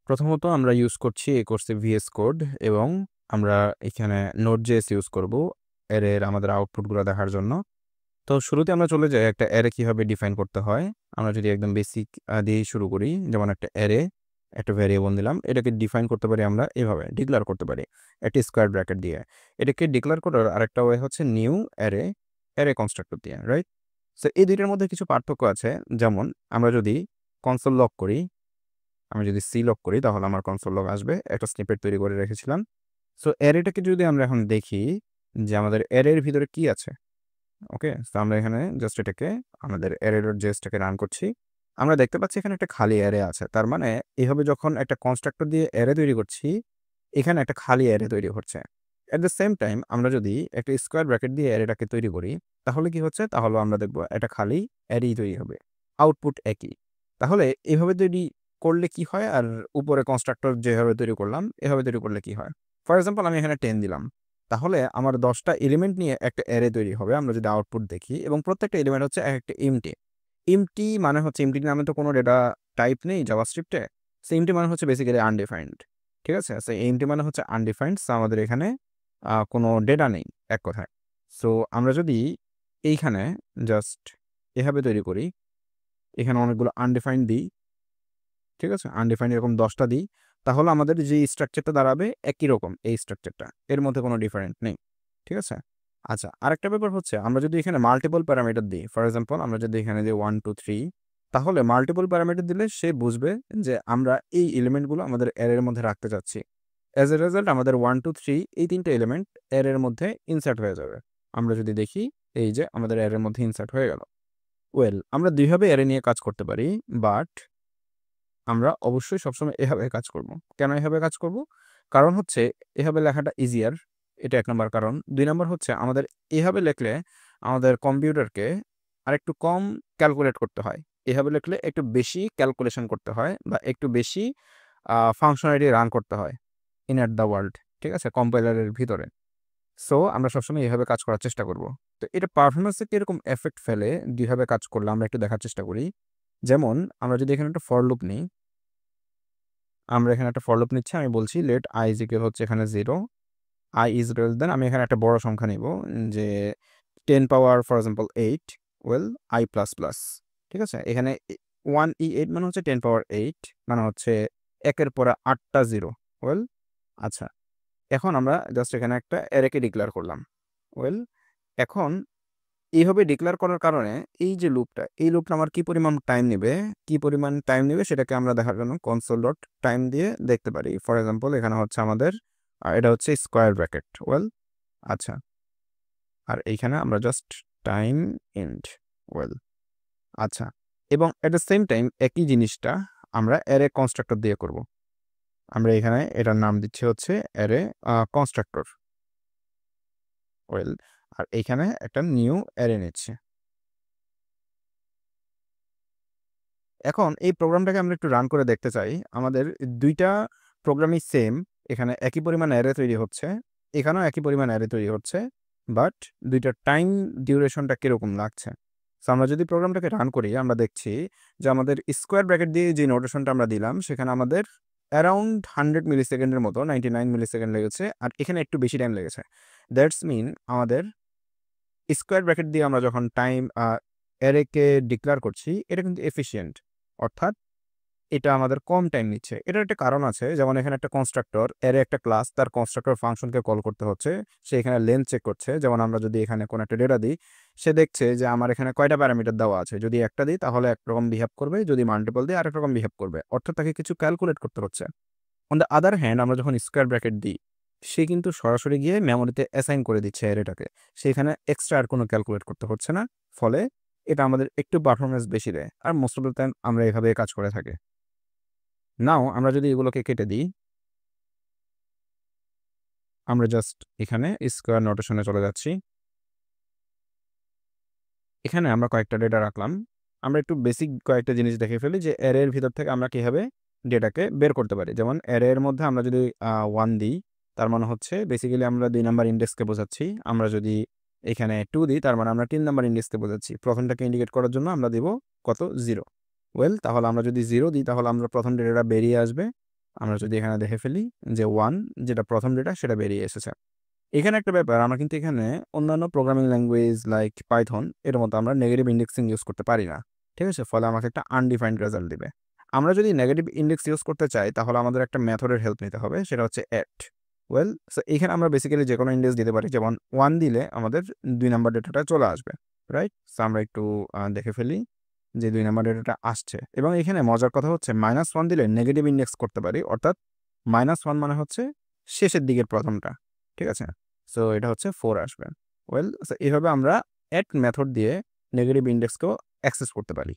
প্রথমত আমরা ইউজ করছি এই কোর্সে VS কোড এবং আমরা এখানে Node.js ইউজ করব অ্যারের আমাদের আউটপুটগুলো দেখার জন্য। তো শুরুতে আমরা চলে যাই একটা অ্যারে কিভাবে ডিফাইন করতে হয়। আমরা যদি একদম বেসিক দিয়েই শুরু করি, যেমন একটা অ্যারে, একটা ভ্যারিয়েবল দিলাম। এটাকে ডিফাইন করতে পারি আমরা এভাবে, ডিক্লেয়ার করতে পারি একটা স্কোয়ার ব্র্যাকেট দিয়ে। এটাকে ডিক্লেয়ার করার আরেকটা ওয়ে হচ্ছে নিউ অ্যারে, অ্যারে কনস্ট্রাক্টর দিয়ে, রাইট? সো এই দুইটার মধ্যে কিছু পার্থক্য আছে। যেমন আমরা যদি কনসোল লক করি, আমি যদি সি লক করি তাহলে আমার কনসোল লগ আসবে। একটা স্নিপেট তৈরি করে রেখেছিলাম। সো অ্যারেটাকে যদি আমরা এখন দেখি যে আমাদের অ্যারের ভিতরে কি আছে, ওকে? সো আমরা এখানে জাস্ট এটাকে আমাদের array.js-টাকে রান করছি। আমরা দেখতে পাচ্ছি এখানে একটা খালি অ্যারে আছে। তার মানে এভাবে যখন একটা কনস্ট্রাক্টর দিয়ে অ্যারে তৈরি করছি, এখানে একটা খালি অ্যারে তৈরি হচ্ছে। এট দ্য সেম টাইম আমরা যদি একটা স্কোয়ার ব্র্যাকেট দিয়ে অ্যারেটাকে তৈরি করি, তাহলে কি হচ্ছে? তাহলে আমরা দেখব একটা খালি অ্যারেই তৈরি হবে। আউটপুট একই। তাহলে এভাবে তৈরি করলে কি হয়? আর উপরে কনস্ট্রাক্টর যেভাবে তৈরি করলাম, এভাবে তৈরি করলে কি হয়? ফর এক্সাম্পল আমি এখানে 10 দিলাম। তাহলে আমার ১০ টা এলিমেন্ট নিয়ে একটা অ্যারে তৈরি হবে আমরা যদি আউটপুট দেখি, এবং প্রত্যেকটা এলিমেন্ট হচ্ছে একেকটা এম্পটি। এম্পটি মানে হচ্ছে, এম্পটি নামে তো কোনো ডেটা টাইপ নেই জাভাস্ক্রিপ্টে। সো এম্পটি মানে হচ্ছে বেসিক্যালি আনডিফাইন্ড। ঠিক আছে? সো এম্পটি মানে হচ্ছে আনডিফাইন্ড। সো আমাদের এখানে কোনো ডেটা নেই এক কথায়। সো আমরা যদি এইখানে জাস্ট এভাবে তৈরি করি, এখানে অনেকগুলো আনডিফাইন্ড দিই, ঠিক আছে? আনডিফাইন্ড এরকম ১০ টা দিই, তাহলে আমাদের যে স্ট্রাকচারটা দাঁড়াবে একই রকম এই স্ট্রাকচারটা। এর মধ্যে কোনো ডিফারেন্ট নেই। ঠিক আছে? আচ্ছা, আরেকটা ব্যাপার হচ্ছে আমরা যদি এখানে মাল্টিপল প্যারামিটার দিই, ফর এক্সাম্পল আমরা যদি এখানে দিই 1, 2, 3, তাহলে মাল্টিপল প্যারামিটার দিলে সে বুঝবে যে আমরা এই এলিমেন্টগুলো আমাদের অ্যারের মধ্যে রাখতে চাচ্ছি। অ্যাজ এ রেজাল্ট আমাদের 1, 2, 3 এই ৩ টা এলিমেন্ট অ্যারের মধ্যে ইনসার্ট হয়ে যাবে। আমরা যদি দেখি, এই যে আমাদের অ্যারের মধ্যে ইনসার্ট হয়ে গেল। ওয়েল, আমরা ২ ভাবে অ্যারে নিয়ে কাজ করতে পারি, বাট আমরা অবশ্যই সবসময় এভাবে কাজ করব। কেন এভাবে কাজ করব? কারণ হচ্ছে এভাবে লেখাটা ইজিয়ার। এটা ১ নাম্বার কারণ। ২ নাম্বার হচ্ছে আমাদের এভাবে লিখলে আমাদের কম্পিউটারকে আরেকটু কম ক্যালকুলেট করতে হয়। এভাবে লিখলে একটু বেশি ক্যালকুলেশন করতে হয় বা একটু বেশি ফাংশনালিটি রান করতে হয় ইন এট দ্য ওয়ার্ল্ড। ঠিক আছে? কম্পাইলারের ভিতরে। সো আমরা সবসময় এভাবে কাজ করার চেষ্টা করব। তো এটা পারফরম্যান্সে কিরকম এফেক্ট ফেলে ২ ভাবে কাজ করলে আমরা একটু দেখার চেষ্টা করি। যেমন আমরা যদি এখানে একটা ফর লুপ নিই, আমরা এখানে একটা ফর লুপ নিচ্ছি। আমি বলছি লেট i ইজ ইকুয়াল হচ্ছে এখানে 0, i ইজ গ্রেটার দেন, আমি এখানে একটা বড় সংখ্যা নিব, যে 10 পাওয়ার for example 8, well i plus plus. ঠিক আছে? এখানে 1e8 মানে হচ্ছে 10 পাওয়ার 8, মানে হচ্ছে ১ এর পরে ৮ টা 0। ওয়েল, আচ্ছা। এখন আমরা জাস্ট এখানে একটা অ্যারেকে ডিক্লেয়ার করলাম। ওয়েল, এখন এইভাবে ডিক্লেয়ার করার কারণে এই যে লুপটা, এই লুপটা আমার কি পরিমাণ টাইম নিবে সেটাকে আমরা দেখার জন্য console.time দিয়ে দেখতে পারি। ফর এক্সাম্পল এখানে হচ্ছে আমাদের এটা হচ্ছে স্কোয়ার ব্র্যাকেট। ওয়েল, আচ্ছা। আর এইখানে আমরা জাস্ট টাইম এন্ড। ওয়েল, আচ্ছা। এবং এট দ্য সেম টাইম একই জিনিসটা আমরা অ্যারে কনস্ট্রাক্টর দিয়ে করব। আমরা এখানে এটার নাম দিচ্ছি হচ্ছে অ্যারে কনস্ট্রাক্টর। ওয়েল, আর এইখানে একটা নিউ অ্যারে নিচ্ছি। এখন এই প্রোগ্রামটাকে আমরা একটু রান করে দেখতে চাই। আমাদের ২ টা প্রোগ্রামই সেম। এখানে একই পরিমাণ অ্যারে তৈরি হচ্ছে, এখানেও একই পরিমাণ অ্যারে তৈরি হচ্ছে। বাট ২ টার টাইম ডিউরেশনটা কিরকম লাগছে। সো আমরা যদি প্রোগ্রামটাকে রান করি, আমরা দেখছি যে আমাদের স্কোয়ার ব্র্যাকেট দিয়ে যে নোটেশনটা আমরা দিলাম, সেখানে আমাদের অ্যারাউন্ড 100 মিলিসেকেন্ডের মতো, 99 মিলিসেকেন্ড লেগেছে। আর এখানে একটু বেশি টাইম লেগেছে। দ্যাটস মিন আমাদের স্কোয়ার ব্র্যাকেট দিয়ে আমরা যখন টাইম অ্যারেকে ডিক্লেয়ার করছি, এটা কিন্তু এফিশিয়েন্ট। অর্থাৎ এটা আমাদের কম টাইম নিচ্ছে। এটার একটা কারণ আছে। যেমন এখানে একটা কনস্ট্রাক্টর, অ্যারে একটা ক্লাস, তার কনস্ট্রাক্টর ফাংশনকে কল করতে হচ্ছে। সে এখানে লেন্থ চেক করছে। যেমন আমরা যদি এখানে কোনো একটা ডেটা দিই, সে দেখছে যে আমার এখানে কয়টা প্যারামিটার দেওয়া আছে। যদি একটা দিই তাহলে একরকম বিহেভ করবে, যদি মাল্টিপল দিই আরেক রকম বিহেভ করবে। অর্থাৎ তাকে কিছু ক্যালকুলেট করতে হচ্ছে। অন দ্য আদার হ্যান্ড আমরা যখন স্কোয়ার ব্র্যাকেট দিই, সে কিন্তু সরাসরি গিয়ে মেমোরিতে অ্যাসাইন করে দিচ্ছে অ্যারেটাকে। সেখানে এক্সট্রা আর কোনো ক্যালকুলেট করতে হচ্ছে না। ফলে এটা আমাদের একটু পারফরম্যান্স বেশি দেয়। আর মোস্ট অফ দ্য টাইম আমরা এভাবে কাজ করে থাকি। নাও আমরা যদি এগুলোকে কেটে দিই, আমরা জাস্ট এখানে স্কোয়ার নোটেশনে চলে যাচ্ছি। এখানে আমরা কয়েকটা ডেটা রাখলাম। আমরা একটু বেসিক কয়েকটা জিনিস দেখে ফেলি যে অ্যারের ভিতর থেকে আমরা কিভাবে ডেটাকে বের করতে পারি। যেমন অ্যারের মধ্যে আমরা যদি 1 দিই, তার মানে হচ্ছে বেসিক্যালি আমরা ২ নাম্বার ইন্ডেক্সকে বোঝাচ্ছি। আমরা যদি এখানে 2 দিই, তার মানে আমরা ৩ নাম্বার ইন্ডেক্সকে বোঝাচ্ছি। প্রথমটাকে ইন্ডিকেট করার জন্য আমরা দিব কত? 0। ওয়েল, তাহলে আমরা যদি 0 দিই তাহলে আমরা প্রথম ডেটাটা বেরিয়ে আসবে। আমরা যদি এখানে দেখে ফেলি যে 1 যেটা প্রথম ডেটা সেটা বেরিয়ে এসেছে। এখানে একটা ব্যাপার, আমরা কিন্তু এখানে অন্যান্য প্রোগ্রামিং ল্যাঙ্গুয়েজ লাইক পাইথন এর মতো আমরা নেগেটিভ ইন্ডেক্সিং ইউজ করতে পারি না। ঠিক আছে? ফলে আমাকে একটা আনডিফাইন্ড রেজাল্ট দিবে। আমরা যদি নেগেটিভ ইন্ডেক্স ইউজ করতে চাই তাহলে আমাদের একটা মেথডের হেল্প নিতে হবে, সেটা হচ্ছে এট। ওয়েল, সো এখানে আমরা বেসিক্যালি যেকোনো ইন্ডেক্স দিতে পারি, যেমন 1 দিলে আমাদের 2 নাম্বার ডেটাটা চলে আসবে। রাইট? সো আমরা একটু দেখে ফেলি যে 2 নাম্বার ডেটাটা আসছে এবং এখানে মজার কথা হচ্ছে -1 দিলে নেগেটিভ ইন্ডেক্স করতে পারি। অর্থাৎ -1 মানে হচ্ছে শেষের দিকের প্রথমটা। ঠিক আছে? সো এটা হচ্ছে 4 আসবে। ওয়েল, সো এভাবে আমরা এট মেথড দিয়ে নেগেটিভ ইন্ডেক্সকেও অ্যাক্সেস করতে পারি।